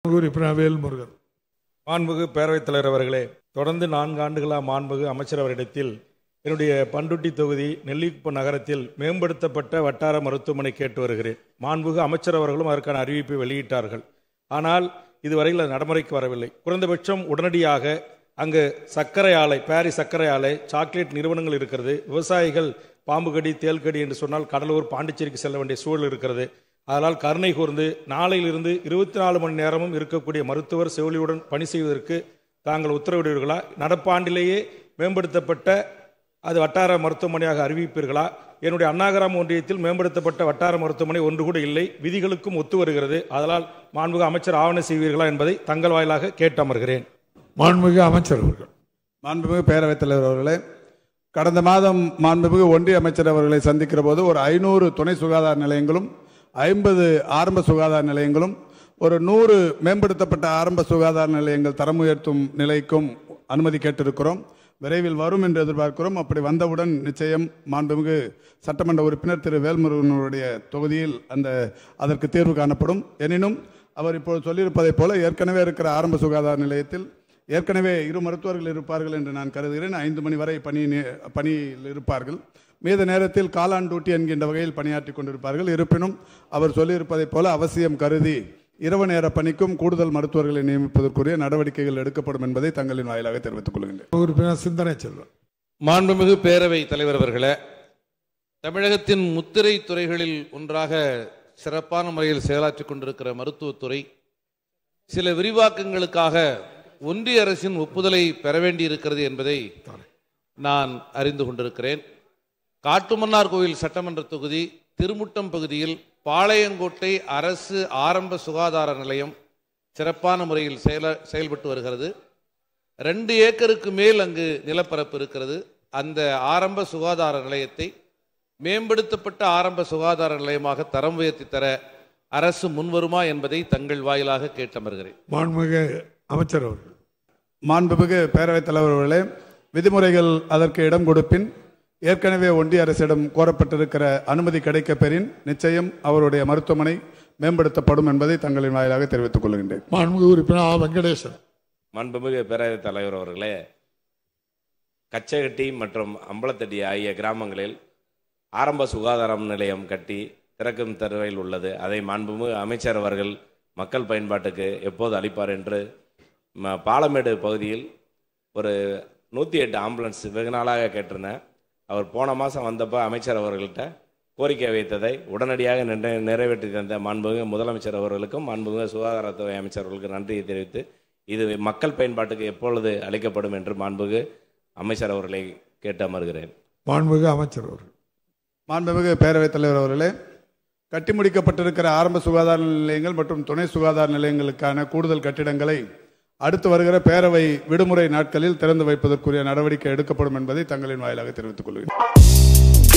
வேல்முருகன். மாண்புமிகு பேரவைத் தலைவர் அவர்களே, தொடர்ந்து 4 ஆண்டுகளாக மாண்புமிகு அமைச்சர் அவரிடத்தில் என்னுடைய பண்ருட்டி தொகுதி நெல்லிக்குப்பம் நகரத்தில் மேம்படுத்தப்பட்ட வட்டார மருத்துவமனை கேட்டு வருகிறேன். மாண்புமிகு அமைச்சர் அவர்களும் அதற்கான அறிவிப்பை வெளியிட்டார்கள். ஆனால் இதுவரையில் அது நடைமுறைக்கு வரவில்லை. குறைந்தபட்சம் உடனடியாக அங்கு சர்க்கரை ஆலை, பாரி சர்க்கரை ஆலை, சாக்லேட் நிறுவனங்கள் இருக்கிறது. விவசாயிகள் பாம்பு கடி, தேல் கடி என்று சொன்னால் கடலூர், பாண்டிச்சேரிக்கு செல்ல வேண்டிய சூழல் இருக்கிறது. அதனால் கருணை கூர்ந்து நாளையிலிருந்து 24 மணி நேரமும் இருக்கக்கூடிய மருத்துவர் செவிலியுடன் பணி செய்வதற்கு தாங்கள் உத்தரவிடுவீர்களா? நடப்பாண்டிலேயே மேம்படுத்தப்பட்ட அது வட்டார மருத்துவமனையாக அறிவிப்பீர்களா? என்னுடைய அண்ணாகிராம ஒன்றியத்தில் மேம்படுத்தப்பட்ட வட்டார மருத்துவமனை ஒன்று கூட இல்லை. விதிகளுக்கும் ஒத்து வருகிறது. அதனால் மாண்புமிகு அமைச்சர் ஆவண செய்வீர்களா என்பதை தங்கள் வாயிலாக கேட்டு அமர்கிறேன். மாண்புமிகு அமைச்சர் அவர்கள். மாண்புமிகு பேரவைத் தலைவர் அவர்களே, கடந்த மாதம் மாண்புமிகு ஒன்றிய அமைச்சர் அவர்களை சந்திக்கிற போது ஒரு 500 துணை சுகாதார நிலையங்களும் 50 ஆரம்ப சுகாதார நிலையங்களும் ஒரு 100 மேம்படுத்தப்பட்ட ஆரம்ப சுகாதார நிலையங்கள் தரம் உயர்த்தும் நிலைக்கும் அனுமதி கேட்டிருக்கிறோம். விரைவில் வரும் என்று எதிர்பார்க்கிறோம். அப்படி வந்தவுடன் நிச்சயம் மாண்புமிகு சட்டமன்ற உறுப்பினர் திரு வேல்முருகனுடைய தொகுதியில் அதற்கு தீர்வு காணப்படும். எனினும் அவர் இப்போது சொல்லியிருப்பதை போல ஏற்கனவே இருக்கிற ஆரம்ப சுகாதார நிலையத்தில் ஏற்கனவே 2 மருத்துவர்கள் இருப்பார்கள் என்று நான் கருதுகிறேன். 5 மணி வரை பணியில் இருப்பார்கள். மீத நேரத்தில் காலான் டியூட்டி என்கின்ற வகையில் பணியாற்றி கொண்டிருப்பார்கள். இருப்பினும் அவர் சொல்லியிருப்பதைப் போல அவசியம் கருதி இரவு நேர பணிக்கும் கூடுதல் மருத்துவர்களை நியமிப்பதற்குரிய நடவடிக்கைகள் எடுக்கப்படும் என்பதை தங்களின் வாயிலாக தெரிவித்துக் கொள்கின்றேன். சிந்தனை செல்வன். மாண்புமிகு பேரவை தலைவர் அவர்களே, தமிழகத்தின் முத்திரை துறைகளில் ஒன்றாக சிறப்பான முறையில் செயலாற்றிக் கொண்டிருக்கிற மருத்துவத்துறை சில விரிவாக்கங்களுக்காக ஒன்றிய அரசின் ஒப்புதலை பெற வேண்டியிருக்கிறது என்பதை நான் அறிந்து கொண்டிருக்கிறேன். காட்டுமன்னார் கோவில் சட்டமன்ற தொகுதி திருமுட்டம் பகுதியில் பாளையங்கோட்டை அரசு ஆரம்ப சுகாதார நிலையம் சிறப்பான முறையில் செயல்பட்டு வருகிறது. 2 ஏக்கருக்கு மேல் அங்கு நிலப்பரப்பு இருக்கிறது. அந்த ஆரம்ப சுகாதார நிலையத்தை மேம்படுத்தப்பட்ட ஆரம்ப சுகாதார நிலையமாக தரம் உயர்த்தி தர அரசு முன்வருமா என்பதை தங்கள் வாயிலாக கேட்டமர்கிறேன். மாண்புமிகு அமைச்சர் அவர்கள். மாண்புமிகு பேரவைத் தலைவர் அவர்களே, விதிமுறைகள் அதற்கு இடம் கொடுப்பின் ஏற்கனவே ஒன்றிய அரசிடம் கோரப்பட்டிருக்கிற அனுமதி கிடைக்க பெறின் நிச்சயம் அவருடைய மருத்துவமனை மேம்படுத்தப்படும் என்பதை தங்களின் வாயிலாக தெரிவித்துக் கொள்கின்றேன். மாண்புமிகு உறுப்பினர் வெங்கடேசன். மாண்புமிகு பேரவைத் தலைவர் அவர்களே, கச்சகட்டி மற்றும் அம்பலத்தடி ஆகிய கிராமங்களில் ஆரம்ப சுகாதார நிலையம் கட்டி திறக்கும் தருவையில் உள்ளது. அதை மாண்புமிகு அமைச்சர் அவர்கள் மக்கள் பயன்பாட்டுக்கு எப்போது அளிப்பார் என்று பாலமேடு பகுதியில் ஒரு 108 ஆம்புலன்ஸ் வெகு நாளாக கேட்டிருந்தேன். அவர் போன மாதம் வந்தப்போ அமைச்சர் அவர்கள்ட்ட கோரிக்கை வைத்ததை உடனடியாக நிறைவேற்றி தந்த மாண்புமிகு முதலமைச்சர் அவர்களுக்கும் மாண்புமிகு சுகாதாரத்துறை அமைச்சர்களுக்கு நன்றியை தெரிவித்து இது மக்கள் பயன்பாட்டுக்கு எப்பொழுது அளிக்கப்படும் என்று மாண்புமிகு அமைச்சர் அவர்களை கேட்டு அமர்கிறேன். மாண்புமிகு அமைச்சர் அவர்கள். மாண்புமிகு பேரவைத் தலைவர் அவர்களே, கட்டி முடிக்கப்பட்டிருக்கிற ஆரம்ப சுகாதார நிலையங்கள் மற்றும் துணை சுகாதார நிலையங்களுக்கான கூடுதல் கட்டிடங்களை அடுத்து வருகிற பேரவை விடுமுறை நாட்களில் திறந்து வைப்பதற்குரிய நடவடிக்கை எடுக்கப்படும் என்பதை தங்களின் வாயிலாக தெரிவித்துக் கொள்கிறேன்.